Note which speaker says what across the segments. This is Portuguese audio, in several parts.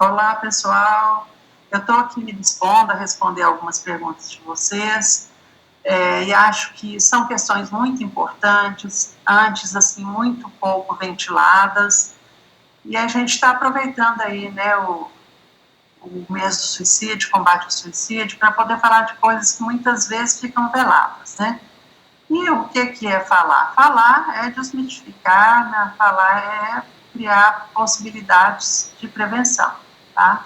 Speaker 1: Olá, pessoal. Eu estou aqui me dispondo a responder algumas perguntas de vocês e acho que são questões muito importantes, antes, assim, muito pouco ventiladas, e a gente está aproveitando aí, né, o mês do suicídio, combate ao suicídio, para poder falar de coisas que muitas vezes ficam veladas, né? E o que é falar? Falar é desmitificar, né? Falar é criar possibilidades de prevenção, tá?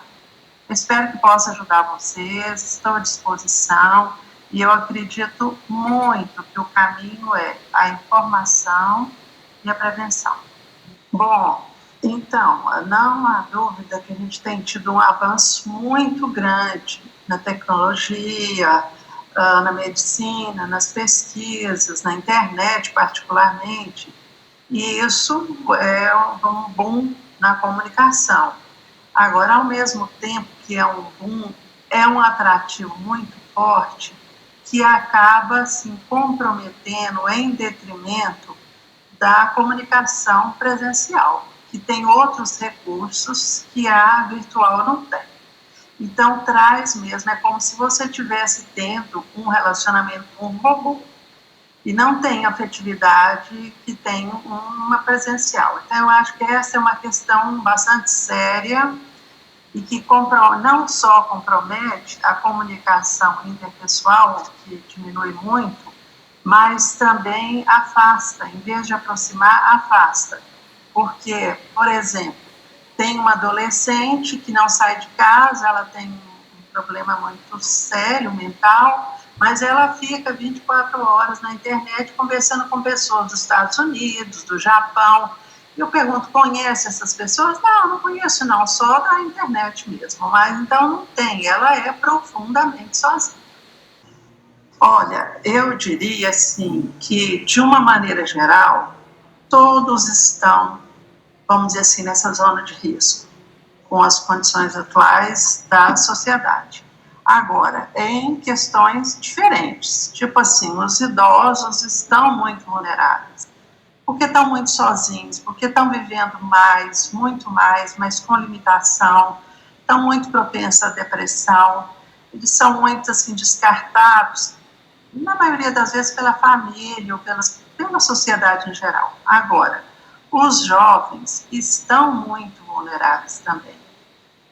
Speaker 1: Espero que possa ajudar vocês, estou à disposição e eu acredito muito que o caminho é a informação e a prevenção. Bom, então, não há dúvida que a gente tem tido um avanço muito grande na tecnologia, na medicina, nas pesquisas, na internet particularmente, e isso é um boom na comunicação. Agora, ao mesmo tempo que é um boom, é um atrativo muito forte que acaba se comprometendo em detrimento da comunicação presencial, que tem outros recursos que a virtual não tem. Então, traz mesmo, é como se você estivesse tendo um relacionamento com um robô e não tem afetividade que tem uma presencial. Então, eu acho que essa é uma questão bastante séria e que não só compromete a comunicação interpessoal, que diminui muito, mas também afasta, em vez de aproximar, afasta. Porque, por exemplo, tem uma adolescente que não sai de casa, ela tem um problema muito sério mental, mas ela fica 24 horas na internet conversando com pessoas dos Estados Unidos, do Japão. Eu pergunto, conhece essas pessoas? Não conheço não, só da internet mesmo. Mas então não tem, ela é profundamente sozinha. Olha, eu diria assim que, de uma maneira geral, todos estão, vamos dizer assim, nessa zona de risco, com as condições atuais da sociedade. Agora, em questões diferentes, tipo assim, os idosos estão muito vulneráveis, porque estão muito sozinhos, porque estão vivendo mais, muito mais, mas com limitação, estão muito propensos à depressão, eles são muito, assim, descartados, na maioria das vezes pela família ou pela sociedade em geral. Agora, os jovens estão muito vulneráveis também,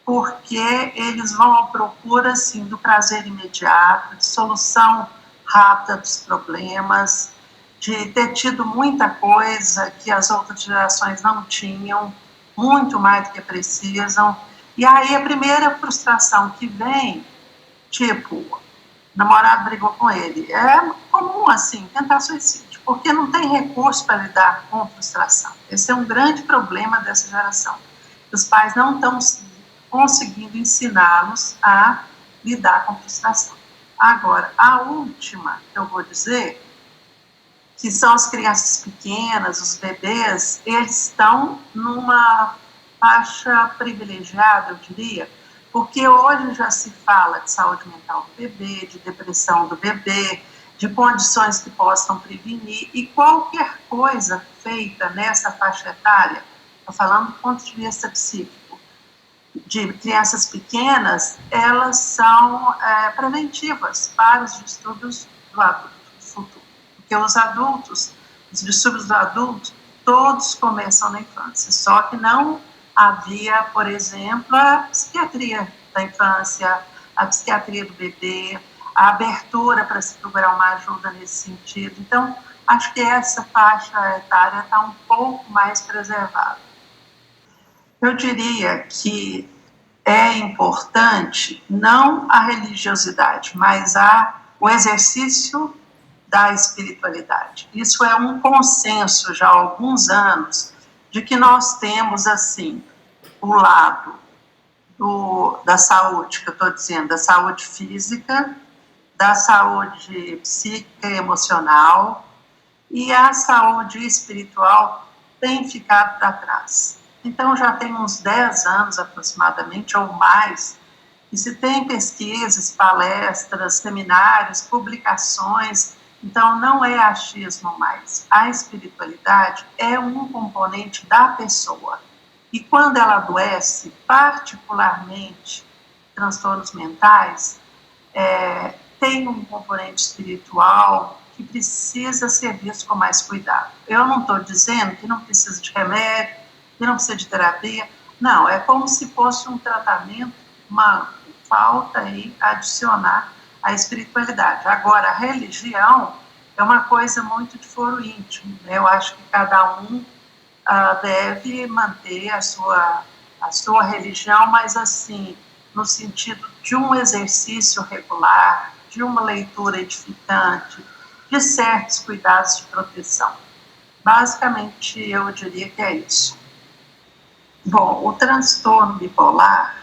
Speaker 1: porque eles vão à procura, assim, do prazer imediato, de solução rápida dos problemas, de ter tido muita coisa que as outras gerações não tinham, muito mais do que precisam. E aí a primeira frustração que vem, tipo, o namorado brigou com ele, é comum, assim, tentar suicídio, porque não tem recurso para lidar com frustração. Esse é um grande problema dessa geração. Os pais não estão conseguindo ensiná-los a lidar com frustração. Agora, a última que eu vou dizer, que são as crianças pequenas, os bebês, eles estão numa faixa privilegiada, eu diria, porque hoje já se fala de saúde mental do bebê, de depressão do bebê, de condições que possam prevenir, e qualquer coisa feita nessa faixa etária, estou falando do ponto de vista psíquico, de crianças pequenas, elas são preventivas para os distúrbios do adulto futuro. Porque os adultos, os distúrbios do adulto, todos começam na infância, só que não havia, por exemplo, a psiquiatria da infância, a psiquiatria do bebê, a abertura para se procurar uma ajuda nesse sentido. Então, acho que essa faixa etária está um pouco mais preservada. Eu diria que é importante não a religiosidade, mas o exercício da espiritualidade. Isso é um consenso já há alguns anos de que nós temos, assim, o lado da saúde, que eu estou dizendo, da saúde física, da saúde psíquica e emocional, e a saúde espiritual tem ficado para trás. Então, já tem uns 10 anos aproximadamente, ou mais, que se tem pesquisas, palestras, seminários, publicações. Então, não é achismo mais. A espiritualidade é um componente da pessoa. E quando ela adoece, particularmente transtornos mentais, tem um componente espiritual que precisa ser visto com mais cuidado. Eu não estou dizendo que não precisa de remédio, que não precisa de terapia, não, é como se fosse um tratamento, uma falta aí adicionar à espiritualidade. Agora, a religião é uma coisa muito de foro íntimo, né? Eu acho que cada um deve manter a sua religião, mas assim, no sentido de um exercício regular, de uma leitura edificante, de certos cuidados de proteção. Basicamente, eu diria que é isso. Bom, o transtorno bipolar,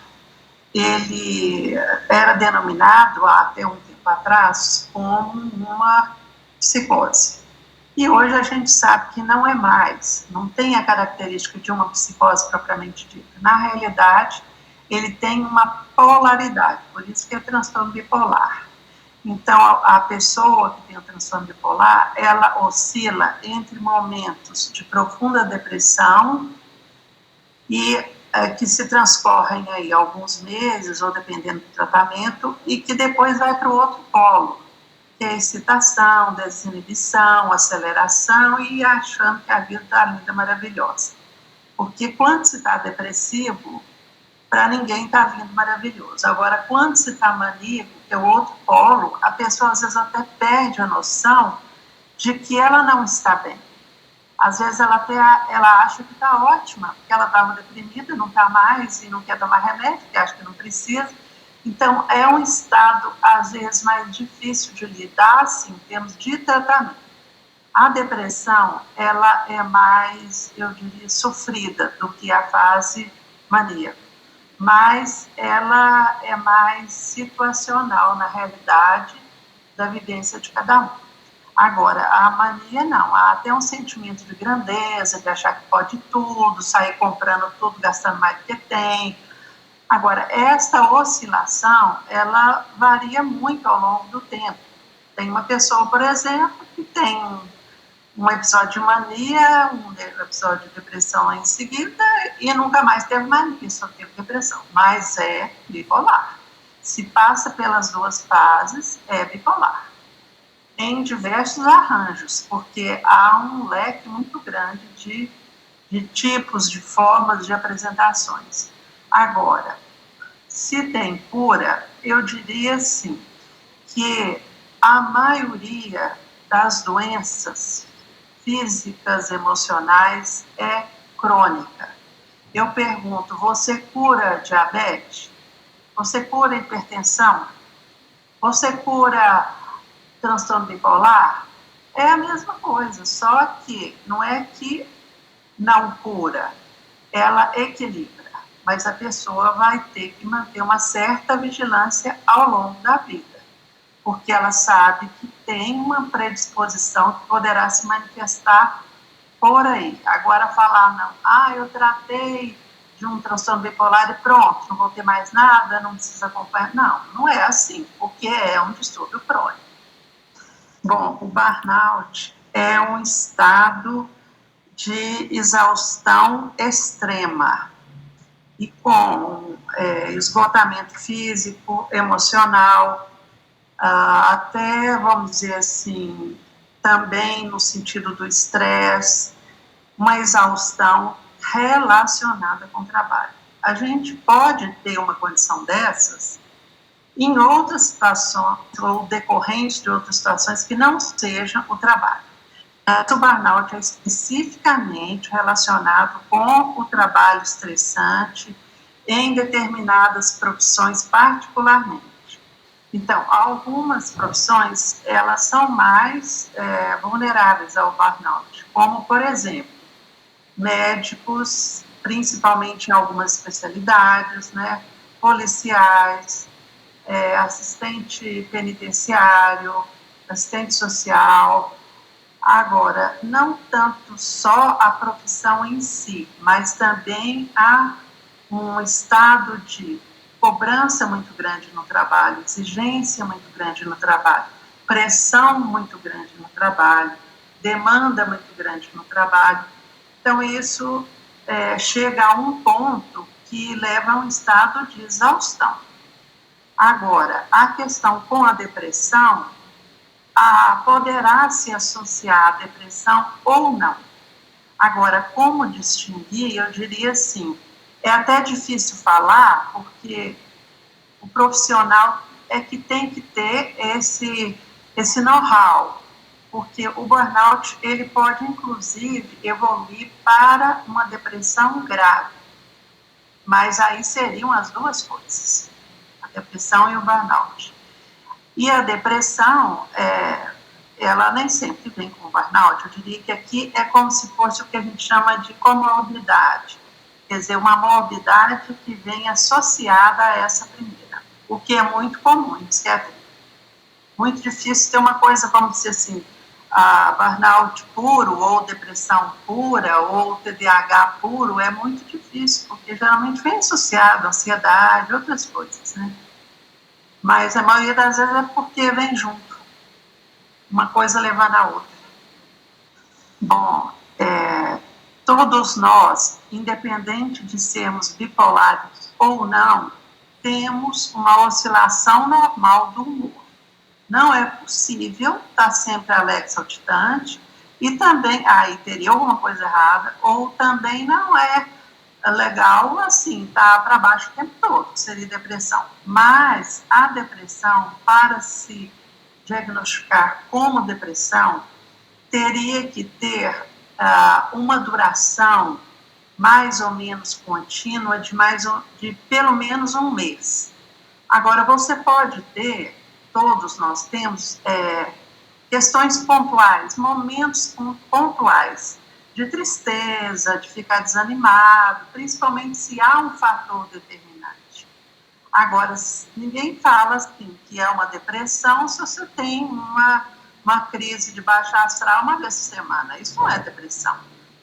Speaker 1: ele era denominado, até um tempo atrás, como uma psicose. E hoje a gente sabe que não é mais, não tem a característica de uma psicose propriamente dita. Na realidade, ele tem uma polaridade, por isso que é transtorno bipolar. Então, a pessoa que tem o transtorno bipolar, ela oscila entre momentos de profunda depressão e que se transcorrem aí alguns meses, ou dependendo do tratamento, e que depois vai para o outro polo, que é excitação, desinibição, aceleração e achando que a vida está linda, maravilhosa. Porque quando se está depressivo, para ninguém está lindo, maravilhoso. Agora, quando se está maníaco, que é o outro polo, a pessoa às vezes até perde a noção de que ela não está bem. Às vezes ela acha que está ótima, porque ela estava deprimida, não está mais e não quer tomar remédio, porque acha que não precisa. Então, é um estado, às vezes, mais difícil de lidar, assim, em termos de tratamento. A depressão, ela é mais, eu diria, sofrida do que a fase maníaca, mas ela é mais situacional, na realidade, da vivência de cada um. Agora, a mania não, há até um sentimento de grandeza, de achar que pode tudo, sair comprando tudo, gastando mais do que tem. Agora, essa oscilação, ela varia muito ao longo do tempo. Tem uma pessoa, por exemplo, que tem um episódio de mania, um episódio de depressão em seguida, e nunca mais teve mania, só teve depressão. Mas é bipolar. Se passa pelas duas fases, é bipolar. Em diversos arranjos, porque há um leque muito grande de tipos, de formas de apresentações. Agora, se tem cura, eu diria assim, que a maioria das doenças físicas, emocionais, é crônica. Eu pergunto, você cura diabetes? Você cura hipertensão? Você cura transtorno bipolar? É a mesma coisa, só que não é que não cura, ela equilibra, mas a pessoa vai ter que manter uma certa vigilância ao longo da vida, porque ela sabe que tem uma predisposição que poderá se manifestar por aí. Agora falar, não, eu tratei de um transtorno bipolar e pronto, não vou ter mais nada, não precisa acompanhar. Não, não é assim, porque é um distúrbio crônico. Bom, o burnout é um estado de exaustão extrema e com esgotamento físico, emocional, até, vamos dizer assim, também no sentido do estresse, uma exaustão relacionada com o trabalho. A gente pode ter uma condição dessas em outras situações, ou decorrente de outras situações que não sejam o trabalho. O burnout é especificamente relacionado com o trabalho estressante em determinadas profissões particularmente. Então, algumas profissões, elas são mais vulneráveis ao burnout, como, por exemplo, médicos, principalmente em algumas especialidades, né, policiais, assistente penitenciário, assistente social. Agora, não tanto só a profissão em si, mas também há um estado de cobrança muito grande no trabalho, exigência muito grande no trabalho, pressão muito grande no trabalho, demanda muito grande no trabalho. Então, isso chega a um ponto que leva a um estado de exaustão. Agora, a questão com a depressão, poderá se associar à depressão ou não. Agora, como distinguir, eu diria assim, é até difícil falar, porque o profissional é que tem que ter esse know-how, porque o burnout, ele pode, inclusive, evoluir para uma depressão grave, mas aí seriam as duas coisas, a depressão e o burnout. E a depressão, ela nem sempre vem com burnout. Eu diria que aqui é como se fosse o que a gente chama de comorbidade, quer dizer, uma morbidade que vem associada a essa primeira, o que é muito comum, isso é muito difícil ter uma coisa, vamos dizer assim, burnout puro, ou depressão pura, ou TDAH puro, é muito difícil, porque geralmente vem associado a ansiedade, outras coisas, né? Mas a maioria das vezes é porque vem junto, uma coisa levando a outra. Bom, todos nós, independente de sermos bipolares ou não, temos uma oscilação normal do humor. Não é possível estar sempre alegre, saltitante, e também, aí teria alguma coisa errada, ou também não é legal, assim, estar para baixo o tempo todo, seria depressão. Mas a depressão, para se diagnosticar como depressão, teria que ter uma duração mais ou menos contínua de pelo menos um mês. Agora, você pode ter, todos nós temos, questões pontuais, momentos pontuais de tristeza, de ficar desanimado, principalmente se há um fator determinante. Agora, ninguém fala assim que é uma depressão se você tem uma crise de baixa astral uma vez por semana. Isso não é depressão.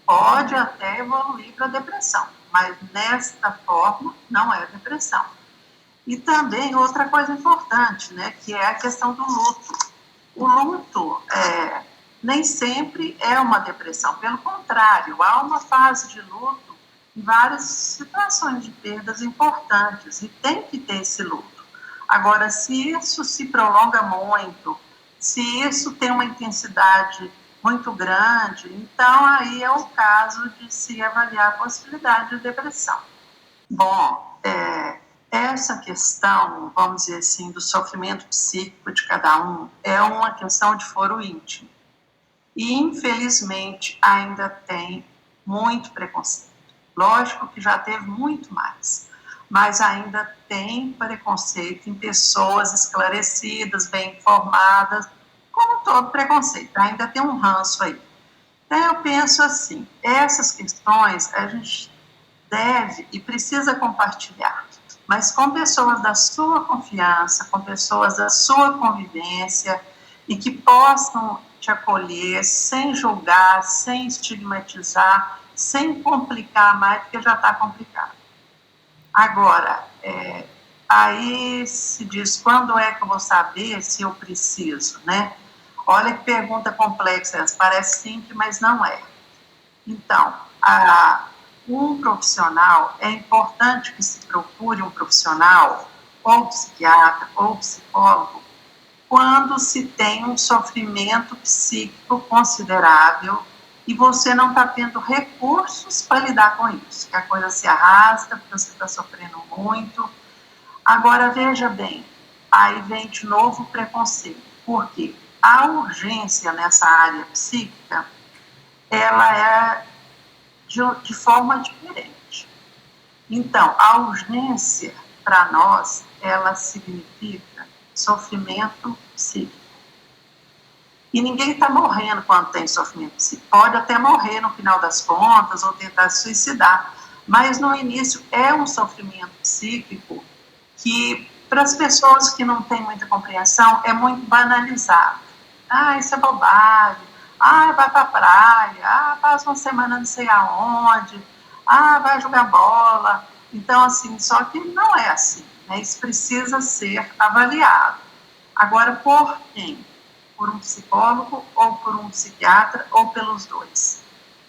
Speaker 1: Pode até evoluir para depressão, mas nesta forma não é depressão. E também outra coisa importante, né, que é a questão do luto. O luto nem sempre é uma depressão, pelo contrário, há uma fase de luto em várias situações de perdas importantes, e tem que ter esse luto. Agora, se isso se prolonga muito, se isso tem uma intensidade muito grande, então aí é o caso de se avaliar a possibilidade de depressão. Bom, essa questão, vamos dizer assim, do sofrimento psíquico de cada um é uma questão de foro íntimo. E, infelizmente, ainda tem muito preconceito. Lógico que já teve muito mais, mas ainda tem preconceito em pessoas esclarecidas, bem informadas, como todo preconceito, ainda tem um ranço aí. Então, eu penso assim, essas questões a gente deve e precisa compartilhar, mas com pessoas da sua confiança, com pessoas da sua convivência e que possam te acolher sem julgar, sem estigmatizar, sem complicar mais, porque já está complicado. Agora, aí se diz, quando é que eu vou saber se eu preciso, né? Olha que pergunta complexa, parece simples, mas não é. Então, um profissional, é importante que se procure um profissional, ou psiquiatra, ou psicólogo, quando se tem um sofrimento psíquico considerável e você não está tendo recursos para lidar com isso, que a coisa se arrasta, porque você está sofrendo muito. Agora, veja bem, aí vem de novo o preconceito, porque a urgência nessa área psíquica, ela é de forma diferente. Então, a urgência, para nós, ela significa sofrimento psíquico. E ninguém está morrendo quando tem sofrimento psíquico. Pode até morrer no final das contas ou tentar se suicidar, mas no início é um sofrimento psíquico que, para as pessoas que não têm muita compreensão, é muito banalizado. Isso é bobagem. Vai para a praia. Passa uma semana não sei aonde. Vai jogar bola. Então, assim, só que não é assim, né? Isso precisa ser avaliado. Agora, por quem? Por um psicólogo, ou por um psiquiatra, ou pelos dois.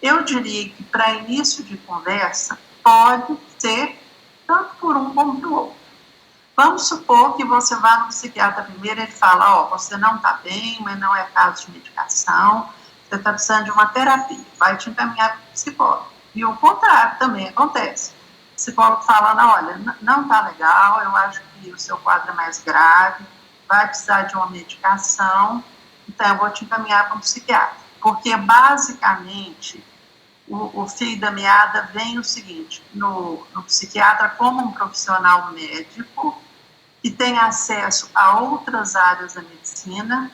Speaker 1: Eu diria que para início de conversa pode ser tanto por um como por outro. Vamos supor que você vá no psiquiatra primeiro e ele fala, ó, você não está bem, mas não é caso de medicação, você está precisando de uma terapia, vai te encaminhar para o psicólogo. E o contrário também acontece. O psicólogo falando, olha, não está legal, eu acho que o seu quadro é mais grave, vai precisar de uma medicação, então eu vou te encaminhar para um psiquiatra. Porque basicamente o fio da meada vem o seguinte, no psiquiatra como um profissional médico, que tem acesso a outras áreas da medicina,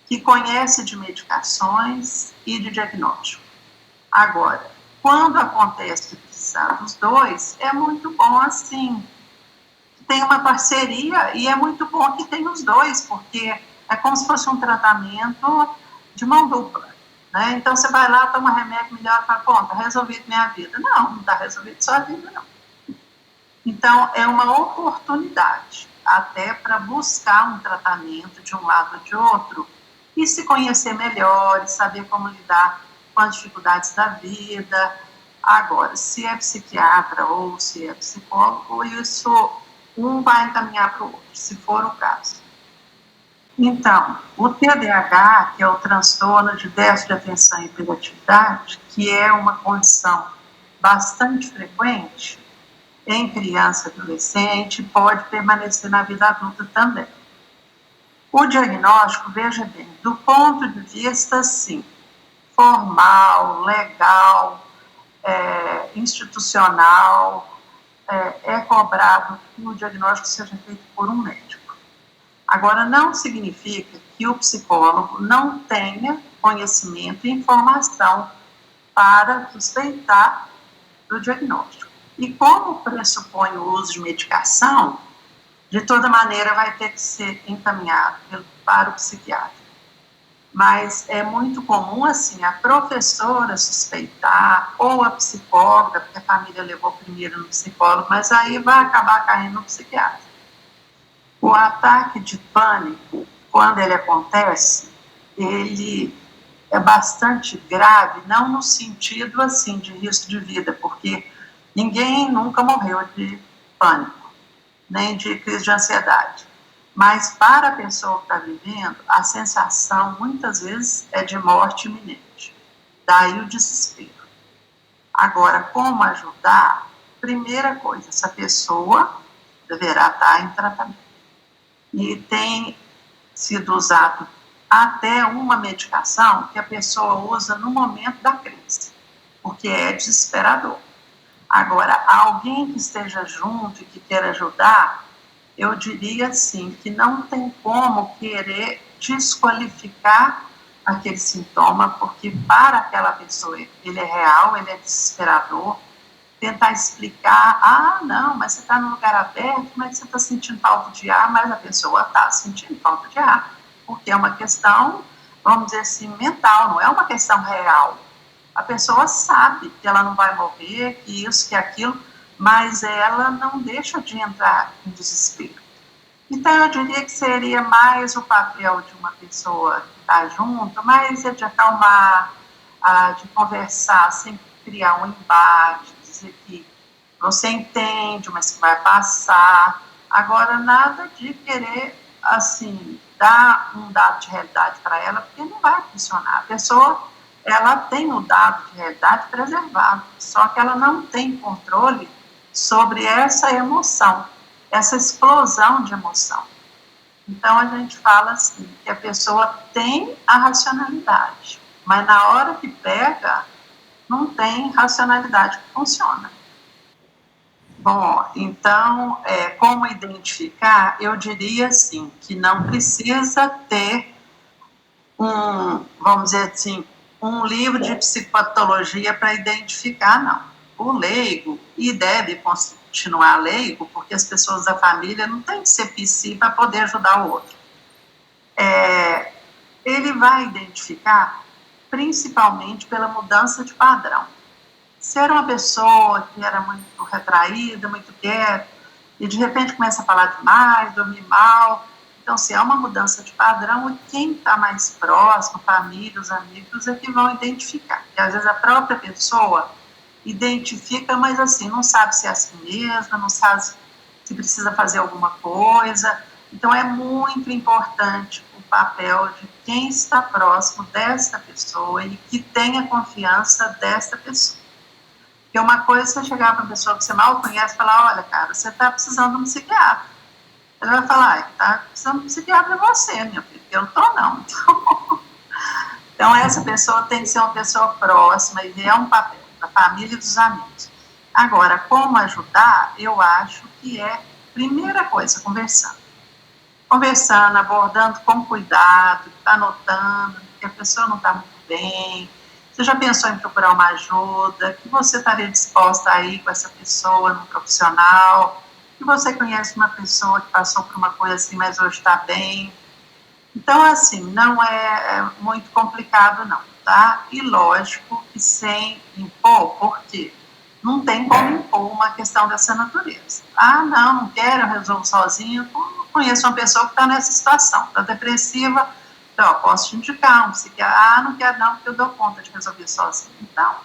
Speaker 1: que conhece de medicações e de diagnóstico. Agora, quando acontece de precisar dos dois, é muito bom assim, tem uma parceria e é muito bom que tem os dois, porque é como se fosse um tratamento de mão dupla. Né? Então você vai lá, toma remédio, melhora, fala, pô, está resolvido minha vida. Não está resolvido sua vida, não. Então, é uma oportunidade até para buscar um tratamento de um lado ou de outro e se conhecer melhor e saber como lidar com as dificuldades da vida. Agora, se é psiquiatra ou se é psicólogo, isso um vai encaminhar para o outro, se for o caso. Então, o TDAH, que é o transtorno de déficit de atenção e hiperatividade, que é uma condição bastante frequente, em criança e adolescente, pode permanecer na vida adulta também. O diagnóstico, veja bem, do ponto de vista, sim, formal, legal, institucional, é cobrado que o diagnóstico seja feito por um médico. Agora, não significa que o psicólogo não tenha conhecimento e informação para suspeitar do diagnóstico. E como pressupõe o uso de medicação, de toda maneira vai ter que ser encaminhado para o psiquiatra. Mas é muito comum, assim, a professora suspeitar, ou a psicóloga, porque a família levou primeiro no psicólogo, mas aí vai acabar caindo no psiquiatra. O ataque de pânico, quando ele acontece, ele é bastante grave, não no sentido, assim, de risco de vida, porque ninguém nunca morreu de pânico, nem de crise de ansiedade. Mas para a pessoa que está vivendo, a sensação muitas vezes é de morte iminente. Daí o desespero. Agora, como ajudar? Primeira coisa, essa pessoa deverá estar em tratamento. E tem sido usado até uma medicação que a pessoa usa no momento da crise, porque é desesperador. Agora, alguém que esteja junto e que queira ajudar, eu diria assim, que não tem como querer desqualificar aquele sintoma, porque para aquela pessoa ele é real, ele é desesperador. Tentar explicar, não, mas você está no lugar aberto, mas você está sentindo falta de ar, mas a pessoa está sentindo falta de ar, porque é uma questão, vamos dizer assim, mental, não é uma questão real. A pessoa sabe que ela não vai morrer, que isso, que aquilo, mas ela não deixa de entrar em desespero. Então, eu diria que seria mais o papel de uma pessoa que está junto, mas é de acalmar, de conversar, sem criar um embate, dizer que você entende, mas que vai passar. Agora, nada de querer, assim, dar um dado de realidade para ela, porque não vai funcionar. A pessoa, ela tem o dado de realidade preservado, só que ela não tem controle sobre essa emoção, essa explosão de emoção. Então, a gente fala assim, que a pessoa tem a racionalidade, mas na hora que pega, não tem racionalidade que funciona. Bom, então, como identificar? Eu diria assim, que não precisa ter vamos dizer assim, um livro de psicopatologia para identificar, não. O leigo, e deve continuar leigo, porque as pessoas da família não têm que ser psi para poder ajudar o outro. Ele vai identificar principalmente pela mudança de padrão. Se era uma pessoa que era muito retraída, muito quieta, e de repente começa a falar demais, dormir mal, Então, se é uma mudança de padrão, quem está mais próximo, família, os amigos, é que vão identificar. Porque às vezes a própria pessoa identifica, mas assim, não sabe se é assim mesmo, não sabe se precisa fazer alguma coisa. Então, é muito importante o papel de quem está próximo desta pessoa e que tenha confiança desta pessoa. Porque uma coisa é você chegar para uma pessoa que você mal conhece e falar, olha, cara, você está precisando de um psiquiatra. Ele vai falar, está precisando de um psiquiatra é você, meu filho, eu não estou não. Então, essa pessoa tem que ser uma pessoa próxima e é um papel da família e dos amigos. Agora, como ajudar, eu acho que é, primeira coisa, conversando. Conversando, abordando com cuidado, anotando que a pessoa não está muito bem, você já pensou em procurar uma ajuda, que você estaria disposta a ir com essa pessoa, no profissional, que você conhece uma pessoa que passou por uma coisa assim, mas hoje está bem. Então, assim, não é muito complicado não, tá? E lógico que sem impor, porque não tem como impor uma questão dessa natureza. Ah, não quero, eu resolvo sozinho. Conheço uma pessoa que está nessa situação, está depressiva, então, posso te indicar um psiquiatra. Ah, não quero não, porque eu dou conta de resolver sozinho. Então,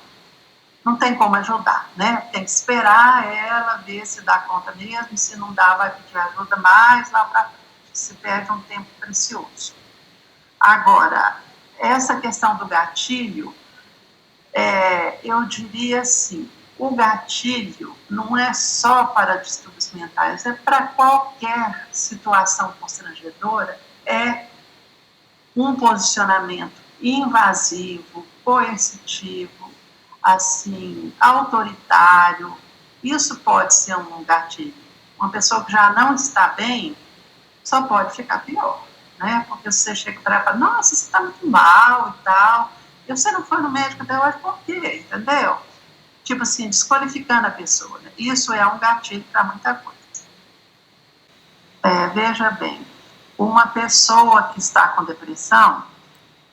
Speaker 1: não tem como ajudar, né? Tem que esperar ela ver se dá conta mesmo, se não dá, vai pedir ajuda mais lá para frente. Se perde um tempo precioso. Agora, essa questão do gatilho, eu diria assim, o gatilho não é só para distúrbios mentais, é para qualquer situação constrangedora, é um posicionamento invasivo, coercitivo, assim, autoritário. Isso pode ser um gatilho. Uma pessoa que já não está bem só pode ficar pior, né? Porque você chega para ela e fala, nossa, você está muito mal e tal, e você não foi no médico até hoje, por quê? Entendeu? Tipo assim, desqualificando a pessoa. Né? Isso é um gatilho para muita coisa. Veja bem, uma pessoa que está com depressão,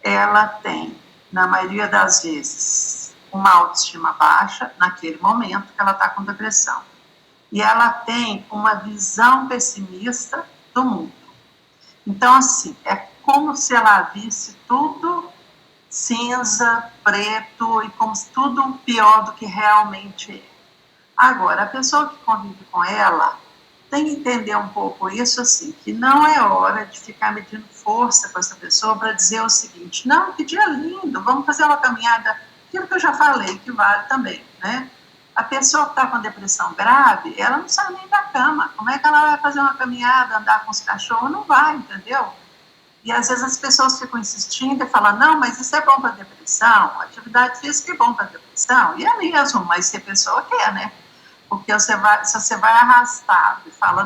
Speaker 1: ela tem, na maioria das vezes, uma autoestima baixa naquele momento que ela está com depressão. E ela tem uma visão pessimista do mundo. Então, assim, é como se ela visse tudo cinza, preto, e como se tudo pior do que realmente é. Agora, a pessoa que convive com ela tem que entender um pouco isso, assim, que não é hora de ficar medindo força com essa pessoa para dizer o seguinte, não, que dia lindo, vamos fazer uma caminhada, aquilo que eu já falei, que vale também, né? A pessoa que está com depressão grave, ela não sai nem da cama, como é que ela vai fazer uma caminhada, andar com os cachorros? Não vai, entendeu? E às vezes as pessoas ficam insistindo e falam, não, mas isso é bom para depressão, atividade física é bom para depressão, e é mesmo, mas se a pessoa quer, né? Porque se você vai arrastado e fala,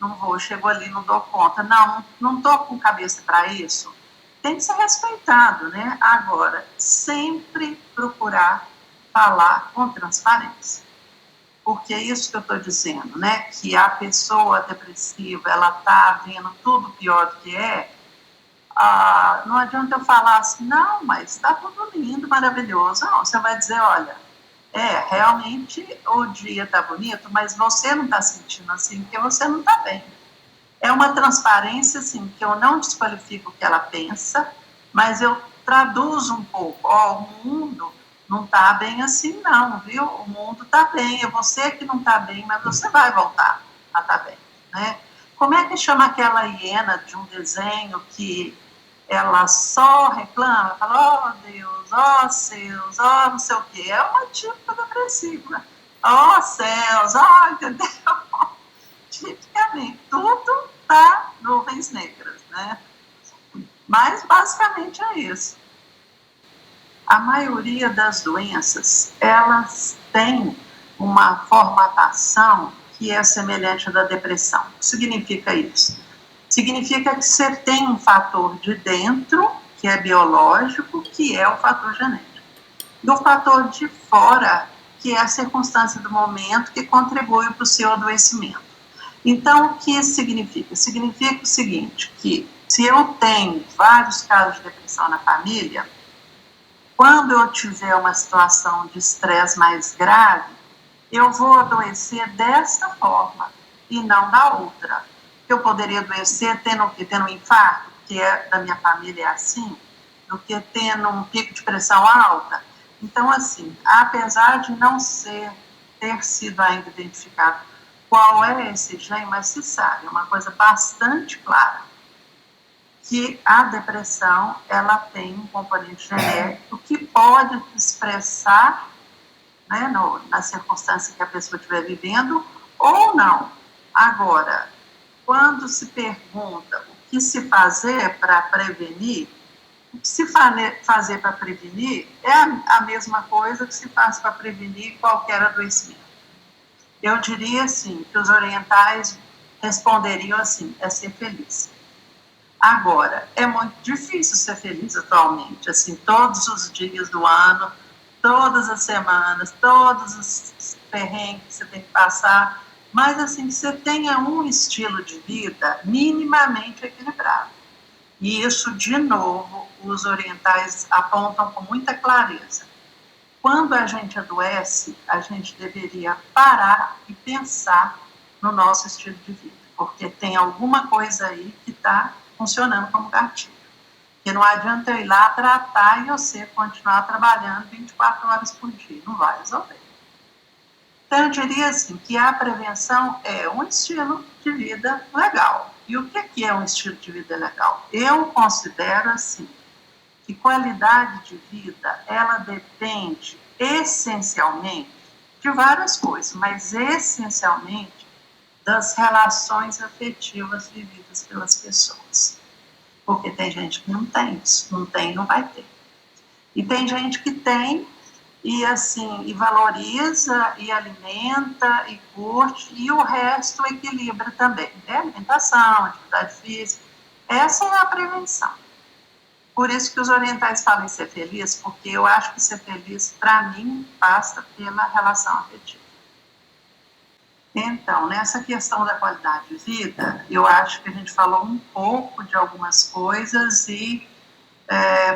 Speaker 1: não vou, chego ali, não dou conta, não estou com cabeça para isso, tem que ser respeitado, né? Agora, sempre procurar falar com transparência. Porque é isso que eu estou dizendo, né? Que a pessoa depressiva, ela está vendo tudo pior do que é, não adianta eu falar assim, não, mas está tudo lindo, maravilhoso. Não, você vai dizer, olha, realmente o dia está bonito, mas você não está sentindo assim, porque você não está bem. É uma transparência, assim, que eu não desqualifico o que ela pensa, mas eu traduzo um pouco. O mundo não está bem assim, não, viu? O mundo está bem, é você que não está bem, mas você vai voltar a estar bem, né? Como é que chama aquela hiena de um desenho que ela só reclama, fala, Deus, céus, não sei o quê. É uma típica depressiva. Céus, entendeu? Tipicamente, tudo tá nuvens negras, né? Mas, basicamente, é isso. A maioria das doenças, elas têm uma formatação que é semelhante à da depressão. O que significa isso? Significa que você tem um fator de dentro, que é biológico, que é o fator genético. E o fator de fora, que é a circunstância do momento que contribui para o seu adoecimento. Então, o que isso significa? Significa o seguinte, que se eu tenho vários casos de depressão na família, quando eu tiver uma situação de estresse mais grave, eu vou adoecer desta forma e não da outra. que eu poderia adoecer tendo um infarto, que da minha família é assim, do que tendo um pico de pressão alta. Então, assim, apesar de não ter sido ainda identificado qual é esse gene, mas se sabe, é uma coisa bastante clara, que a depressão, ela tem um componente genético que pode expressar, né, na circunstância que a pessoa estiver vivendo, ou não. Agora, quando se pergunta o que se fazer para prevenir, o que se fazer para prevenir é a mesma coisa que se faz para prevenir qualquer adoecimento. Eu diria, assim, que os orientais responderiam assim, é ser feliz. Agora, é muito difícil ser feliz atualmente, assim, todos os dias do ano, todas as semanas, todos os perrengues que você tem que passar, mas, assim, que você tenha um estilo de vida minimamente equilibrado. E isso, de novo, os orientais apontam com muita clareza. Quando a gente adoece, a gente deveria parar e pensar no nosso estilo de vida, porque tem alguma coisa aí que está funcionando como gatilho. Porque não adianta eu ir lá tratar e você continuar trabalhando 24 horas por dia, não vai resolver. Então, eu diria assim, que a prevenção é um estilo de vida legal. E o que é um estilo de vida legal? Eu considero assim, que qualidade de vida, ela depende essencialmente de várias coisas, mas essencialmente das relações afetivas vividas pelas pessoas. Porque tem gente que não tem isso, não tem, não vai ter. E tem gente que tem e assim, e valoriza, e alimenta, e curte, e o resto equilibra também. É alimentação, atividade física, essa é a prevenção. Por isso que os orientais falam em ser feliz, porque eu acho que ser feliz, para mim, passa pela relação afetiva. Então, nessa questão da qualidade de vida, eu acho que a gente falou um pouco de algumas coisas e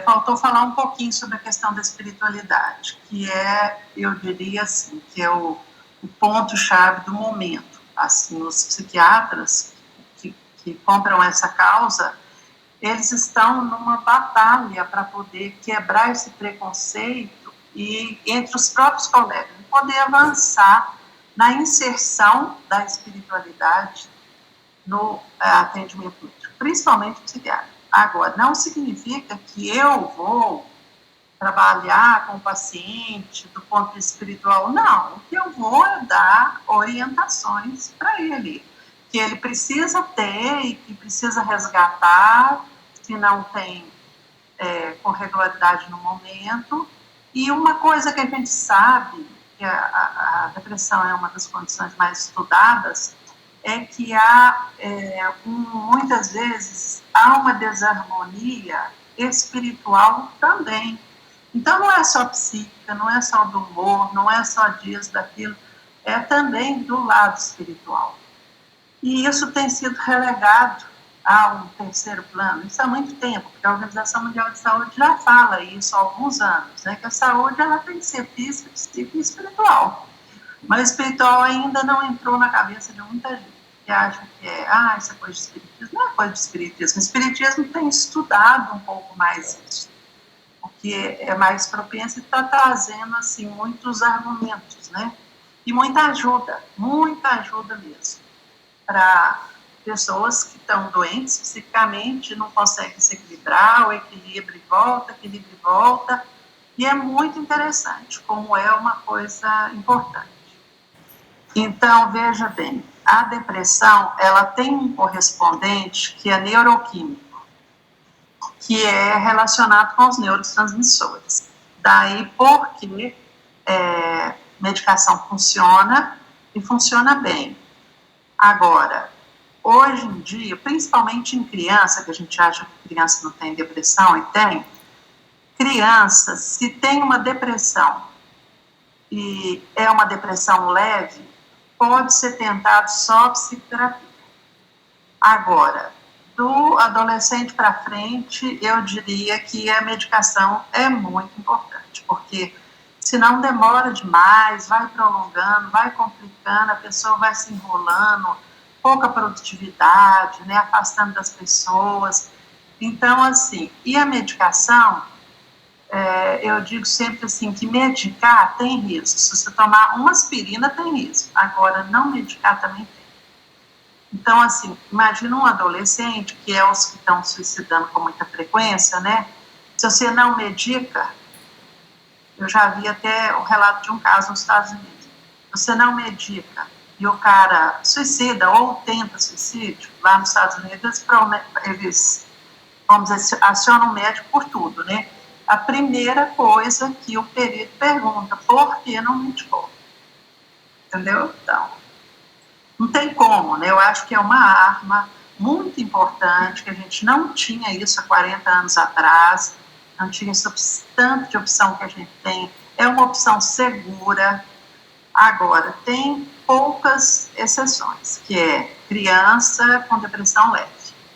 Speaker 1: faltou falar um pouquinho sobre a questão da espiritualidade, que é, eu diria assim, que é o ponto-chave do momento. Assim, os psiquiatras que compram essa causa, eles estão numa batalha para poder quebrar esse preconceito e entre os próprios colegas, poder avançar na inserção da espiritualidade no atendimento médico, principalmente psiquiátrico. Agora, não significa que eu vou trabalhar com o paciente do ponto de vista espiritual, não. O que eu vou é dar orientações para ele, que ele precisa ter e que precisa resgatar, se não tem com regularidade no momento. E uma coisa que a gente sabe, que a depressão é uma das condições mais estudadas, é que muitas vezes, há uma desarmonia espiritual também. Então, não é só psíquica, não é só do humor, não é só disso, daquilo, é também do lado espiritual. E isso tem sido relegado a um terceiro plano, isso há muito tempo, porque a Organização Mundial de Saúde já fala isso há alguns anos, né, que a saúde ela tem que ser física, psíquica e espiritual. Mas o espiritual ainda não entrou na cabeça de muita gente, que acha que isso é coisa de espiritismo. Não é coisa de espiritismo. O espiritismo tem estudado um pouco mais isso, porque é mais propenso e está trazendo, assim, muitos argumentos, né? E muita ajuda mesmo, para pessoas que estão doentes psicicamente, não conseguem se equilibrar, o equilíbrio e volta, e é muito interessante, como é uma coisa importante. Então, veja bem, a depressão, ela tem um correspondente que é neuroquímico, que é relacionado com os neurotransmissores. Daí, porque medicação funciona e funciona bem. Agora, hoje em dia, principalmente em criança, que a gente acha que criança não tem depressão, e tem, criança, se tem uma depressão e é uma depressão leve, pode ser tentado só psicoterapia. Agora, do adolescente para frente, eu diria que a medicação é muito importante, porque senão demora demais, vai prolongando, vai complicando, a pessoa vai se enrolando, pouca produtividade, né, afastando das pessoas. Então, assim, e a medicação, eu digo sempre assim, que medicar tem risco. Se você tomar uma aspirina, tem risco. Agora, não medicar também tem. Então, assim, imagina um adolescente, que é os que estão suicidando com muita frequência, né? Se você não medica, eu já vi até o relato de um caso nos Estados Unidos. Você não medica e o cara suicida ou tenta suicídio, lá nos Estados Unidos, eles vamos dizer, acionam o médico por tudo, né? A primeira coisa que o perito pergunta, por que não medicou? Entendeu? Então, não tem como, né? Eu acho que é uma arma muito importante, que a gente não tinha isso há 40 anos atrás, não tinha esse tanto de opção que a gente tem. É uma opção segura. Agora, tem poucas exceções, que é criança com depressão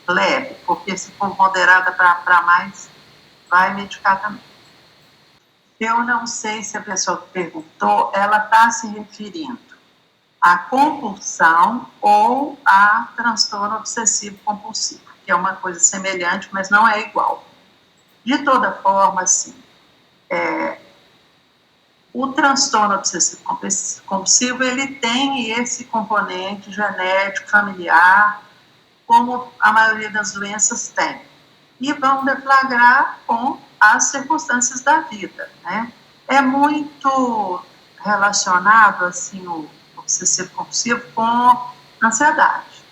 Speaker 1: leve, porque se for moderada para mais, vai medicar também. Eu não sei se a pessoa que perguntou, ela está se referindo à compulsão ou a transtorno obsessivo compulsivo, que é uma coisa semelhante, mas não é igual. De toda forma, assim, o transtorno obsessivo compulsivo, ele tem esse componente genético, familiar, como a maioria das doenças tem. E vão deflagrar com as circunstâncias da vida, né? É muito relacionado, assim, o obsessivo compulsivo com ansiedade.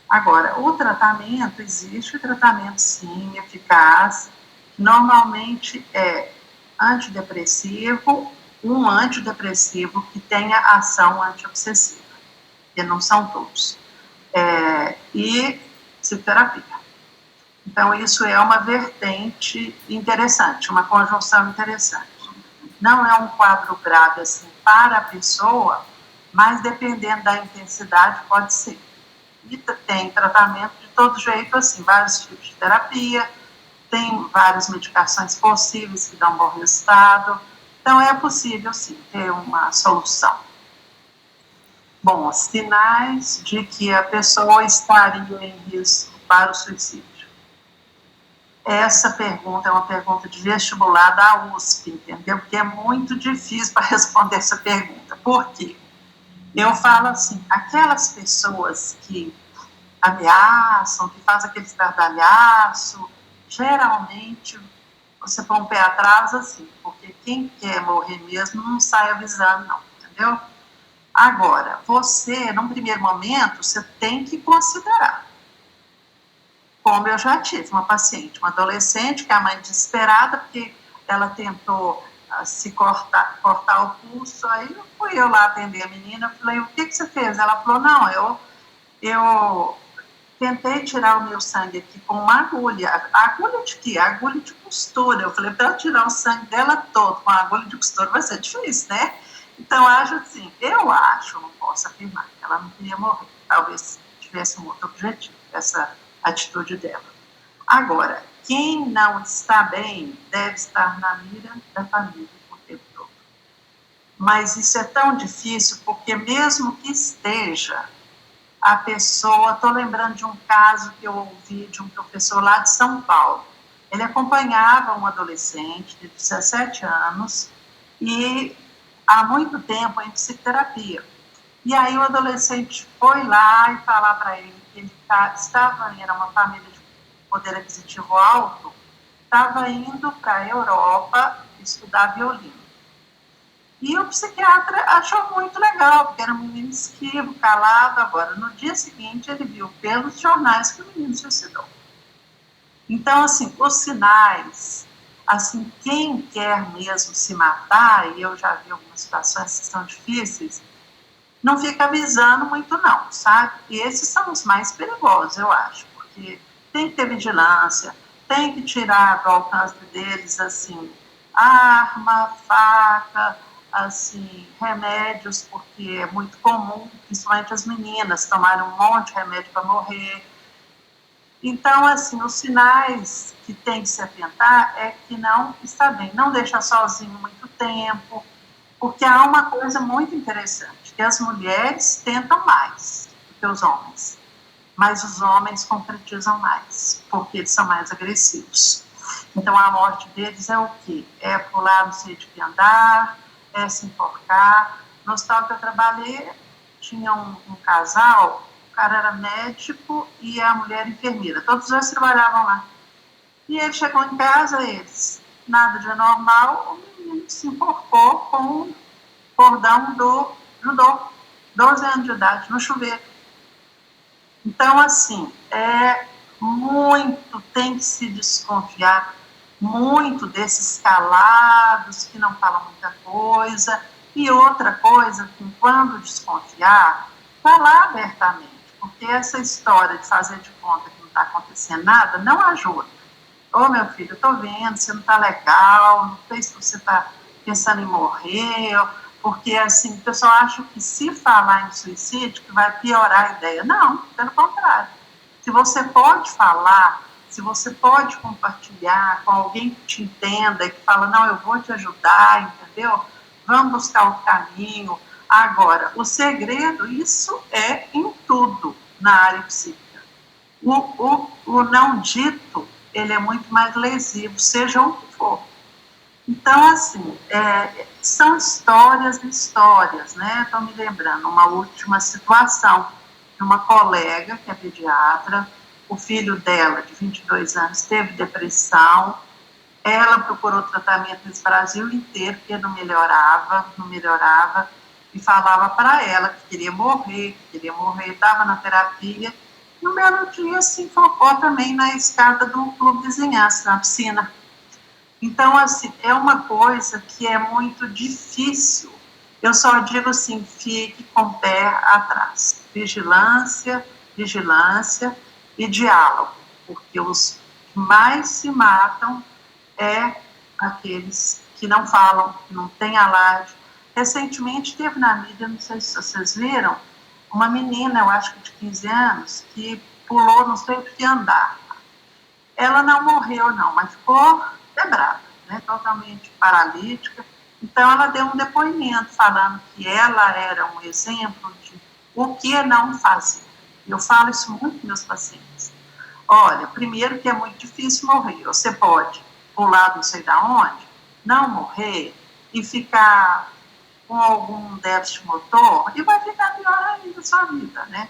Speaker 1: Agora, o tratamento, existe tratamento, sim, eficaz, normalmente é antidepressivo, um antidepressivo que tenha ação antiobsessiva, que não são todos, e psicoterapia. Então, isso é uma vertente interessante, uma conjunção interessante. Não é um quadro grave, assim, para a pessoa, mas dependendo da intensidade, pode ser. E tem tratamento de todo jeito, assim, vários tipos de terapia, tem várias medicações possíveis que dão bom resultado. Então, é possível, sim, ter uma solução. Bom, sinais de que a pessoa estaria em risco para o suicídio. Essa pergunta é uma pergunta de vestibular da USP, entendeu? Porque é muito difícil para responder essa pergunta. Por quê? Eu falo assim, aquelas pessoas que ameaçam, que fazem aquele estardalhaço, geralmente você põe um pé atrás assim, porque quem quer morrer mesmo não sai avisando não, entendeu? Agora, você, num primeiro momento, você tem que considerar. Como eu já tive uma paciente, uma adolescente, que é a mãe desesperada, porque ela tentou se cortar o pulso, aí fui eu lá atender a menina, falei, o que você fez? Ela falou, não, eu tentei tirar o meu sangue aqui com uma agulha. Agulha de quê? Agulha de costura. Eu falei, para eu tirar o sangue dela todo com a agulha de costura vai ser difícil, né? Então, acho assim, não posso afirmar que ela não queria morrer. Talvez tivesse um outro objetivo, essa atitude dela. Agora, quem não está bem deve estar na mira da família o tempo todo. Mas isso é tão difícil, porque mesmo que esteja, a pessoa, estou lembrando de um caso que eu ouvi de um professor lá de São Paulo. Ele acompanhava um adolescente de 17 anos e há muito tempo em psicoterapia. E aí o adolescente foi lá e falar para ele que ele era uma família de poder aquisitivo alto, estava indo para a Europa estudar violino. E o psiquiatra achou muito legal, porque era um menino esquivo, calado. Agora, no dia seguinte, ele viu pelos jornais que o menino suicidou. Então, assim, os sinais, assim, quem quer mesmo se matar, e eu já vi algumas situações que são difíceis, não fica avisando muito não, sabe? E esses são os mais perigosos, eu acho, porque tem que ter vigilância, tem que tirar do alcance deles, assim, arma, faca, assim, remédios, porque é muito comum, principalmente as meninas, tomarem um monte de remédio para morrer. Então, assim, os sinais que tem que se atentar é que não está bem, não deixa sozinho muito tempo, porque há uma coisa muito interessante, que as mulheres tentam mais que os homens, mas os homens concretizam mais, porque eles são mais agressivos. Então, a morte deles é o quê? É pular, não sei de que andar, é se enforcar. No hospital que eu trabalhei, tinha um casal, o cara era médico e a mulher enfermeira, todos os dois trabalhavam lá. E ele chegou em casa, eles, nada de anormal, o menino se enforcou com o cordão do judô, 12 anos de idade, no chuveiro. Então, assim, tem que se desconfiar muito desses calados que não falam muita coisa. E outra coisa, que quando desconfiar, falar abertamente, porque essa história de fazer de conta que não está acontecendo nada não ajuda. Ô, meu filho, eu tô vendo, você não tá legal, não sei se você tá pensando em morrer, porque, assim, o pessoal acha que se falar em suicídio, que vai piorar a ideia. Não, pelo contrário. Se você pode falar, se você pode compartilhar com alguém que te entenda e que fala, não, eu vou te ajudar, entendeu? Vamos buscar o caminho. Agora, o segredo, isso é em tudo na área psíquica. O não dito, ele é muito mais lesivo, seja o que for. Então, assim, são histórias e histórias, né? Estou me lembrando uma última situação de uma colega que é pediatra, o filho dela, de 22 anos, teve depressão, ela procurou tratamento nesse Brasil inteiro, porque não melhorava, e falava para ela que queria morrer, estava na terapia, e um belo dia se enfocou também na escada do clube de vizinhança, na piscina. Então, assim, é uma coisa que é muito difícil. Eu só digo assim, fique com o pé atrás. Vigilância, vigilância e diálogo, porque os que mais se matam aqueles que não falam, que não têm alarde. Recentemente teve na mídia, não sei se vocês viram, uma menina, eu acho que de 15 anos, que pulou não sei de que andar. Ela não morreu não, mas ficou quebrada, né, totalmente paralítica. Então ela deu um depoimento falando que ela era um exemplo de o que não fazer. Eu falo isso muito com meus pacientes. Olha, primeiro que é muito difícil morrer. Você pode pular não sei da onde, não morrer e ficar com algum déficit motor e vai ficar pior ainda a sua vida, né?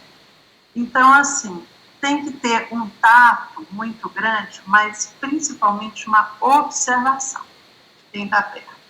Speaker 1: Então, assim, tem que ter um tato muito grande, mas principalmente uma observação de quem está perto.